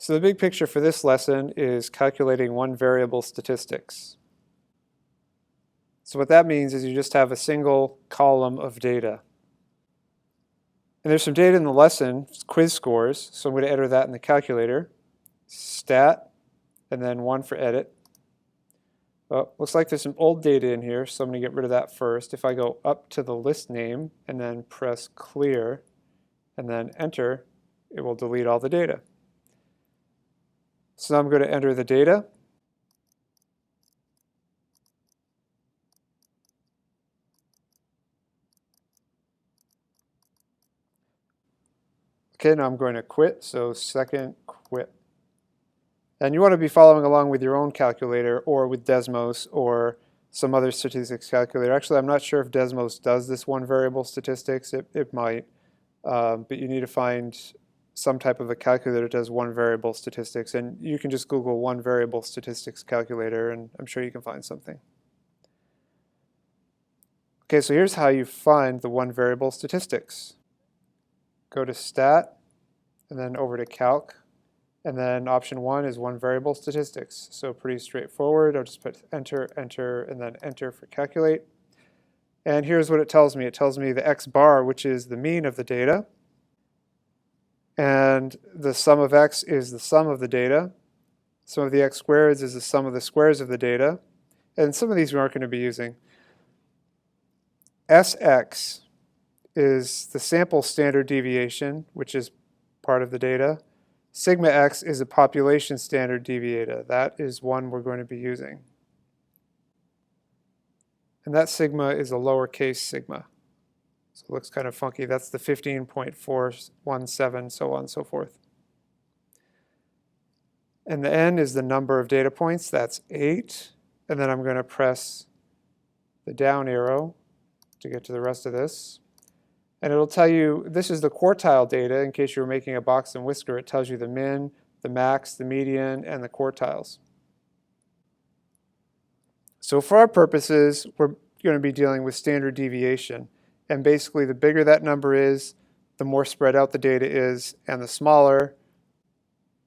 So the big picture for this lesson is calculating one variable statistics. So what that means is you just have a single column of data. And there's some data in the lesson, quiz scores, so I'm going to enter that in the calculator. Stat, and then 1 for edit. Well, looks like there's some old data in here, so I'm going to get rid of that first. If I go up to the list name and then press clear and then enter, it will delete all the data. So now I'm going to enter the data. Okay, now I'm going to quit, so second quit. And you want to be following along with your own calculator or with Desmos or some other statistics calculator. Actually, I'm not sure if Desmos does this one variable statistics. It might, but you need to find some type of a calculator that does one variable statistics. And you can just Google one variable statistics calculator, and I'm sure you can find something. Okay, so here's how you find the one variable statistics. Go to Stat, and then over to Calc. And then option 1 is one variable statistics. So pretty straightforward. I'll just put enter, enter, and then enter for calculate. And here's what it tells me. It tells me the x bar, which is the mean of the data. And the sum of x is the sum of the data. Sum of the x squareds is the sum of the squares of the data. And some of these we aren't going to be using. Sx is the sample standard deviation, which is part of the data. Sigma x is a population standard deviator. That is one we're going to be using. And that sigma is a lowercase sigma. So it looks kind of funky. That's the 15.417, so on and so forth. And the n is the number of data points. That's 8. And then I'm going to press the down arrow to get to the rest of this. And it'll tell you, this is the quartile data. In case you were making a box and whisker, it tells you the min, the max, the median, and the quartiles. So for our purposes, we're going to be dealing with standard deviation. And basically, the bigger that number is, the more spread out the data is, and the smaller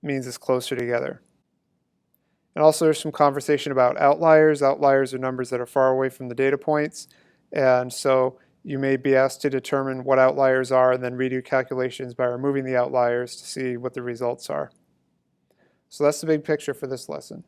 means it's closer together. And also there's some conversation about outliers. Outliers are numbers that are far away from the data points. And so you may be asked to determine what outliers are and then redo calculations by removing the outliers to see what the results are. So that's the big picture for this lesson.